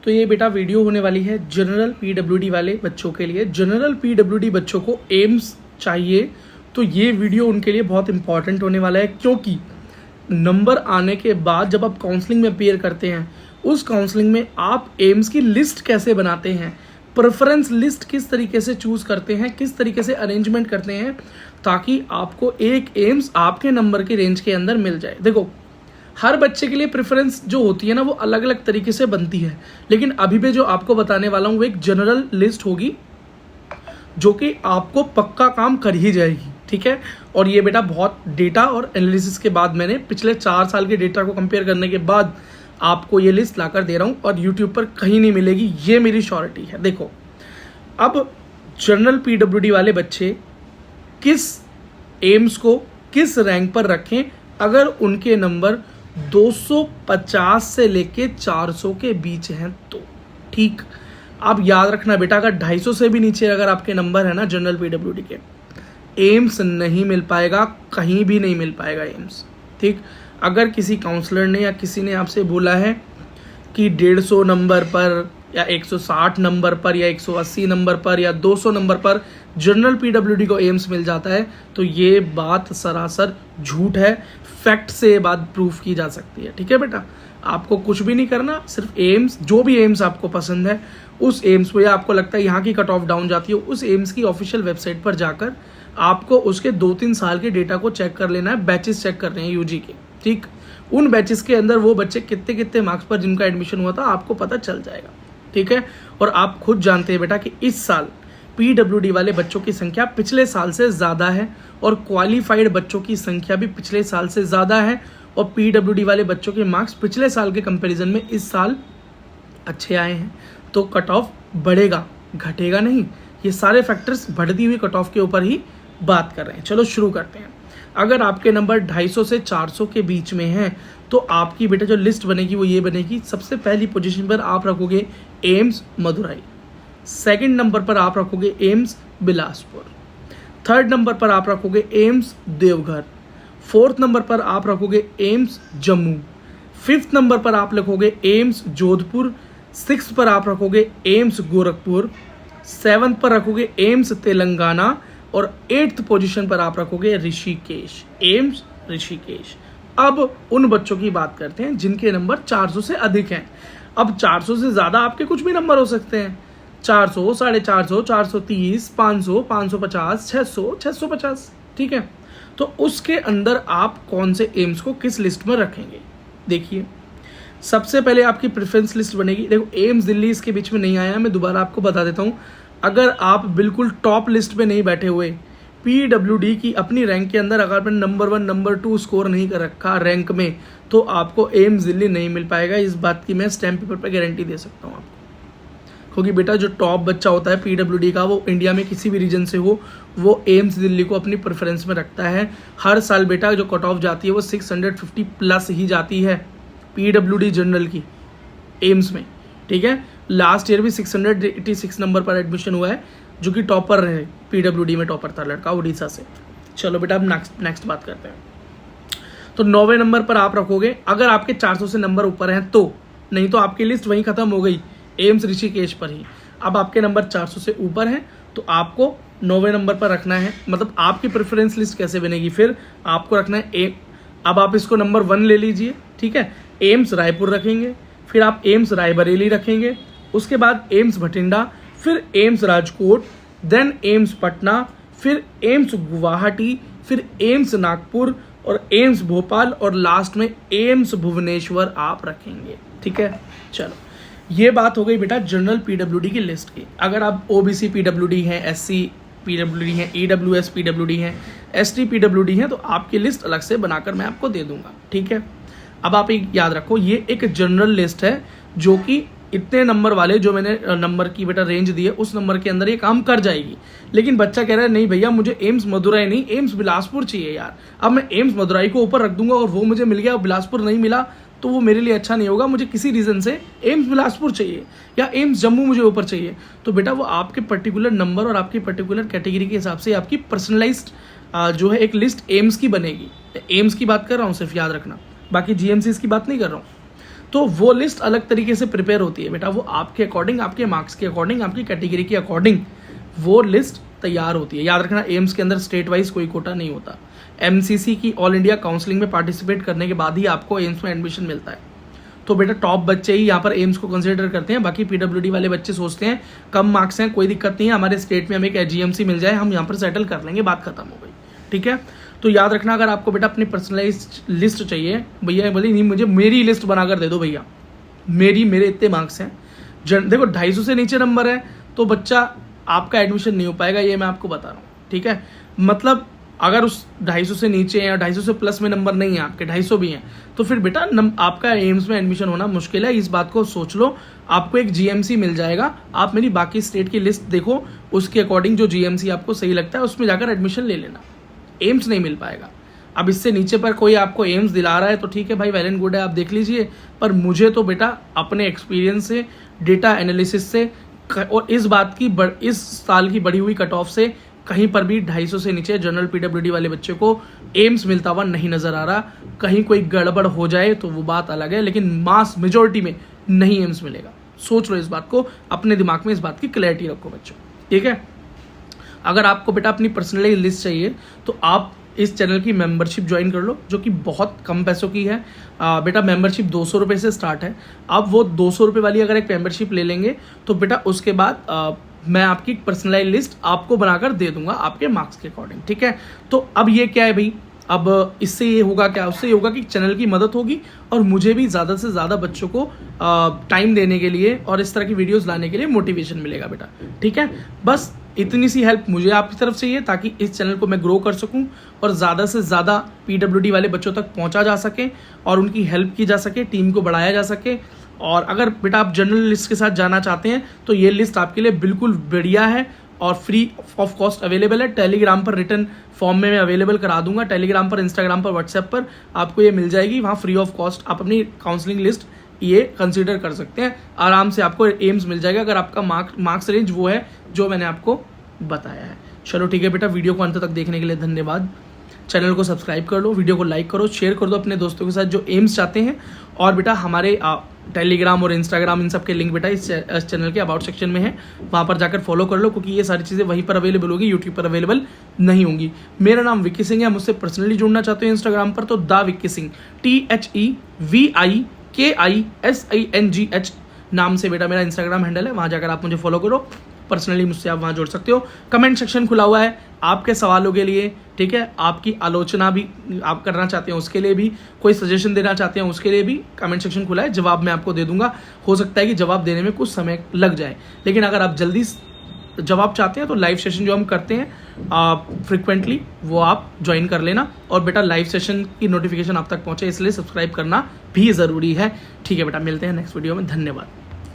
तो ये बेटा वीडियो होने वाली है जनरल पीडब्ल्यूडी वाले बच्चों के लिए। जनरल पीडब्ल्यूडी बच्चों को एम्स चाहिए तो ये वीडियो उनके लिए बहुत इंपॉर्टेंट होने वाला है, क्योंकि नंबर आने के बाद जब आप काउंसलिंग में अपीयर करते हैं, उस काउंसलिंग में आप एम्स की लिस्ट कैसे बनाते हैं, प्रेफरेंस लिस्ट किस तरीके से चूज़ करते हैं, किस तरीके से अरेंजमेंट करते हैं, ताकि आपको एक एम्स आपके नंबर के रेंज के अंदर मिल जाए। देखो, हर बच्चे के लिए प्रेफरेंस जो होती है ना, वो अलग अलग तरीके से बनती है, लेकिन अभी भी जो आपको बताने वाला हूँ वो एक जनरल लिस्ट होगी जो कि आपको पक्का काम कर ही जाएगी, ठीक है। और ये बेटा बहुत डेटा और एनालिसिस के बाद, मैंने पिछले 4 साल के डेटा को कंपेयर करने के बाद आपको ये लिस्ट लाकर दे रहा हूँ, और यूट्यूब पर कहीं नहीं मिलेगी, ये मेरी श्योरिटी है। देखो, अब जनरल पीडब्ल्यूडी वाले बच्चे किस एम्स को किस रैंक पर रखें अगर उनके नंबर 250 से लेके 400 के बीच हैं तो, ठीक। आप याद रखना बेटा, अगर 250 से भी नीचे अगर आपके नंबर है ना जनरल पीडब्ल्यूडी के, एम्स नहीं मिल पाएगा, कहीं भी नहीं मिल पाएगा एम्स, ठीक। अगर किसी काउंसलर ने या किसी ने आपसे बोला है कि 150 नंबर पर या 160 नंबर पर या 180 नंबर पर या 200 नंबर पर जनरल पीडब्ल्यूडी को एम्स मिल जाता है, तो ये बात सरासर झूठ है। फैक्ट से ये बात प्रूफ की जा सकती है, ठीक है बेटा। आपको कुछ भी नहीं करना, सिर्फ एम्स, जो भी एम्स आपको पसंद है उस एम्स को, या आपको लगता है यहाँ की कट ऑफ डाउन जाती है, उस एम्स की ऑफिशियल वेबसाइट पर जाकर आपको उसके 2-3 साल के डेटा को चेक कर लेना है, बैचेस चेक करने हैं यूजी के, ठीक। उन बैचेस के अंदर वो बच्चे कितने कितने मार्क्स पर जिनका एडमिशन हुआ था आपको पता चल जाएगा, ठीक है। और आप खुद जानते हैं बेटा कि इस साल पीडब्ल्यूडी वाले बच्चों की संख्या पिछले साल से ज़्यादा है, और क्वालिफाइड बच्चों की संख्या भी पिछले साल से ज़्यादा है, और पीडब्ल्यूडी वाले बच्चों के मार्क्स पिछले साल के कंपैरिजन में इस साल अच्छे आए हैं, तो कट ऑफ बढ़ेगा, घटेगा नहीं। ये सारे फैक्टर्स बढ़ती हुई कट ऑफ के ऊपर ही बात कर रहे हैं। चलो शुरू करते हैं। अगर आपके नंबर 250 से 400 के बीच में हैं तो आपकी बेटा जो लिस्ट बनेगी वो ये बनेगी। सबसे पहली पोजीशन पर आप रखोगे एम्स मदुरई, सेकंड नंबर पर आप रखोगे एम्स बिलासपुर, थर्ड नंबर पर आप रखोगे एम्स देवघर, फोर्थ नंबर पर आप रखोगे एम्स जम्मू, फिफ्थ नंबर पर आप रखोगे एम्स जोधपुर, सिक्स पर आप रखोगे एम्स गोरखपुर, सेवन्थ पर रखोगे एम्स तेलंगाना, और 8th पोजीशन पर आप रखोगे ऋषिकेश, एम्स ऋषिकेश। अब उन बच्चों की बात करते हैं जिनके नंबर 400 से अधिक हैं। अब 400 से ज़्यादा आपके कुछ भी नंबर हो सकते हैं, 400, 450, 430, 500, 550, 600, 650, ठीक है। तो उसके अंदर आप कौन से एम्स को किस लिस्ट में रखेंगे? देखिए, सबसे पहले आपकी प्रेफरेंस लिस्ट बनेगी। देखो, एम्स दिल्ली इसके बीच में नहीं आया, मैं दोबारा आपको बता देता हूँ। अगर आप बिल्कुल टॉप लिस्ट पे नहीं बैठे हुए, पीडब्ल्यूडी की अपनी रैंक के अंदर अगर आपने नंबर 1 नंबर 2 स्कोर नहीं कर रखा रैंक में, तो आपको एम्स दिल्ली नहीं मिल पाएगा। इस बात की मैं स्टैम्प पेपर पर गारंटी दे सकता हूँ आपको, क्योंकि बेटा जो टॉप बच्चा होता है पीडब्ल्यूडी का, वो इंडिया में किसी भी रीजन से हो, वो एम्स दिल्ली को अपनी प्रेफरेंस में रखता है। हर साल बेटा जो कट ऑफ जाती है वो 650 प्लस ही जाती है पीडब्ल्यूडी जनरल की एम्स में, ठीक है। लास्ट ईयर भी 686 नंबर पर एडमिशन हुआ है, जो कि टॉपर रहे, पीडब्ल्यूडी में टॉपर था लड़का उड़ीसा से। चलो बेटा, अब नेक्स्ट बात करते हैं। तो 9वें नंबर पर आप रखोगे, अगर आपके 400 से नंबर ऊपर हैं तो, नहीं तो आपकी लिस्ट वहीं खत्म हो गई, एम्स ऋषिकेश पर ही। अब आपके नंबर 400 से ऊपर हैं तो आपको 9वें नंबर पर रखना है। मतलब आपकी प्रेफरेंस लिस्ट कैसे बनेगी, फिर आपको रखना है अब आप इसको नंबर 1 ले लीजिए, ठीक है। एम्स रायपुर रखेंगे, फिर आप एम्स रायबरेली रखेंगे, उसके बाद एम्स भटिंडा, फिर AIIMS Rajkot, then AIIMS Patna, फिर एम्स गुवाहाटी, फिर एम्स नागपुर और एम्स भोपाल, और लास्ट में एम्स भुवनेश्वर आप रखेंगे, ठीक है। चलो, ये बात हो गई बेटा जनरल पीडब्ल्यूडी की लिस्ट की। अगर आप ओबीसी पीडब्ल्यूडी हैं, एससी पीडब्ल्यूडी हैं, ईडब्ल्यूएस पीडब्ल्यूडी हैं, एसटी पीडब्ल्यूडी हैं, तो आपकी लिस्ट अलग से बनाकर मैं आपको दे दूंगा, ठीक है। अब आप एक याद रखो, ये एक जनरल लिस्ट है जो कि इतने नंबर वाले, जो मैंने नंबर की बेटा रेंज दी है, उस नंबर के अंदर ये काम कर जाएगी। लेकिन बच्चा कह रहा है नहीं भैया, मुझे एम्स मदुरई नहीं, एम्स बिलासपुर चाहिए यार। अब मैं एम्स मदुरई को ऊपर रख दूंगा और वो मुझे मिल गया और बिलासपुर नहीं मिला, तो वो मेरे लिए अच्छा नहीं होगा। मुझे किसी रीज़न से एम्स बिलासपुर चाहिए या एम्स जम्मू मुझे ऊपर चाहिए, तो बेटा वो आपके पर्टिकुलर नंबर और आपकी पर्टिकुलर कैटेगरी के हिसाब से आपकी पर्सनलाइज्ड जो है एक लिस्ट एम्स की बनेगी। एम्स की बात कर रहा हूँ सिर्फ, याद रखना, बाकी जीएमसीज की बात नहीं कर रहा हूँ। तो वो लिस्ट अलग तरीके से प्रिपेयर होती है बेटा, वो आपके अकॉर्डिंग, आपके मार्क्स के अकॉर्डिंग, आपकी कैटेगरी के अकॉर्डिंग वो लिस्ट तैयार होती है। याद रखना एम्स के अंदर स्टेट वाइज कोई कोटा नहीं होता। एमसीसी की ऑल इंडिया काउंसलिंग में पार्टिसिपेट करने के बाद ही आपको एम्स में एडमिशन मिलता है। तो बेटा टॉप बच्चे ही यहाँ पर एम्स को कंसिडर करते हैं, बाकी पीडब्ल्यूडी वाले बच्चे सोचते हैं कम मार्क्स हैं, कोई दिक्कत नहीं है, हमारे स्टेट में हमें एक जीएमसी मिल जाए, हम यहाँ पर सेटल कर लेंगे, बात खत्म हो गई। ठीक है, तो याद रखना अगर आपको बेटा अपनी पर्सनलाइज लिस्ट चाहिए, भैया बोले नहीं मुझे मेरी लिस्ट बनाकर दे दो भैया, मेरे इतने मार्क्स हैं, देखो 250 से नीचे नंबर है तो बच्चा आपका एडमिशन नहीं हो पाएगा, ये मैं आपको बता रहा हूँ। ठीक है, मतलब अगर उस 250 से नीचे या 250 से प्लस में नंबर नहीं है आपके, 250 भी हैं, तो फिर बेटा आपका एम्स में एडमिशन होना मुश्किल है, इस बात को सोच लो। आपको एक जीएमसी मिल जाएगा, आप मेरी बाकी स्टेट की लिस्ट देखो, उसके अकॉर्डिंग जो जीएमसी आपको सही लगता है उसमें जाकर एडमिशन ले लेना, एम्स नहीं मिल पाएगा। अब इससे नीचे पर कोई आपको एम्स दिला रहा है तो ठीक है भाई, वेल एंड गुड है, आप देख लीजिए, पर मुझे तो बेटा अपने एक्सपीरियंस से, डेटा एनालिसिस से और इस बात की इस साल की बढ़ी हुई कट ऑफ से कहीं पर भी 250 से नीचे जनरल पीडब्ल्यूडी वाले बच्चे को एम्स मिलता हुआ नहीं नजर आ रहा। कहीं कोई गड़बड़ हो जाए तो वो बात अलग है, लेकिन मास मेजोरिटी में नहीं एम्स मिलेगा। सोच लो इस बात को, अपने दिमाग में इस बात की क्लैरिटी रखो बच्चों। ठीक है, अगर आपको बेटा अपनी पर्सनलाइज लिस्ट चाहिए तो आप इस चैनल की मेंबरशिप ज्वाइन कर लो, जो कि बहुत कम पैसों की है। बेटा मेंबरशिप 200 रुपये से स्टार्ट है। आप वो 200 रुपये वाली अगर एक मेंबरशिप ले लेंगे तो बेटा उसके बाद मैं आपकी पर्सनलाइज लिस्ट आपको बनाकर दे दूंगा आपके मार्क्स के अकॉर्डिंग। ठीक है, तो अब ये क्या है भाई, अब इससे ये होगा क्या, उससे ये होगा कि चैनल की मदद होगी और मुझे भी ज़्यादा से ज़्यादा बच्चों को टाइम देने के लिए और इस तरह की वीडियोस लाने के लिए मोटिवेशन मिलेगा बेटा। ठीक है, बस इतनी सी हेल्प मुझे आपकी तरफ चाहिए ताकि इस चैनल को मैं ग्रो कर सकूं और ज़्यादा से ज़्यादा पीडब्ल्यूडी वाले बच्चों तक पहुंचा जा सके और उनकी हेल्प की जा सके, टीम को बढ़ाया जा सके। और अगर बेटा आप जनरल लिस्ट के साथ जाना चाहते हैं तो ये लिस्ट आपके लिए बिल्कुल बढ़िया है और फ्री ऑफ कॉस्ट अवेलेबल है। टेलीग्राम पर रिटर्न फॉर्म में मैं अवेलेबल करा दूंगा, टेलीग्राम पर, इंस्टाग्राम पर, व्हाट्सएप पर आपको ये मिल जाएगी, वहाँ फ्री ऑफ कॉस्ट आप अपनी काउंसलिंग लिस्ट ये कंसीडर कर सकते हैं। आराम से आपको एम्स मिल जाएगा अगर आपका मार्क्स रेंज वो है जो मैंने आपको बताया है। चलो ठीक है बेटा, वीडियो को अंत तक देखने के लिए धन्यवाद। चैनल को सब्सक्राइब कर लो, वीडियो को लाइक करो, शेयर कर दो अपने दोस्तों के साथ जो एम्स चाहते हैं। और बेटा हमारे टेलीग्राम और इंस्टाग्राम इन सब के लिंक बेटा इस चैनल के अबाउट सेक्शन में है, वहाँ पर जाकर फॉलो कर लो, क्योंकि ये सारी चीज़ें वहीं पर अवेलेबल होगी, यूट्यूब पर अवेलेबल नहीं होंगी। मेरा नाम विक्की सिंह है, मुझसे पर्सनली जुड़ना चाहते हो इंस्टाग्राम पर तो दा विक्की सिंह, THEVIKISINGH नाम से बेटा मेरा इंस्टाग्राम हैंडल है, वहाँ जाकर आप मुझे फॉलो करो, पर्सनली मुझसे आप वहाँ जुड़ सकते हो। कमेंट सेक्शन खुला हुआ है आपके सवालों के लिए। ठीक है, आपकी आलोचना भी आप करना चाहते हैं उसके लिए भी, कोई सजेशन देना चाहते हैं उसके लिए भी कमेंट सेक्शन खुला है, जवाब मैं आपको दे दूंगा। हो सकता है कि जवाब देने में कुछ समय लग जाए, लेकिन अगर आप जल्दी जवाब चाहते हैं तो लाइव सेशन जो हम करते हैं फ्रिक्वेंटली वो आप ज्वाइन कर लेना। और बेटा लाइव सेशन की नोटिफिकेशन आप तक पहुंचे इसलिए सब्सक्राइब करना भी ज़रूरी है। ठीक है बेटा, मिलते हैं नेक्स्ट वीडियो में, धन्यवाद।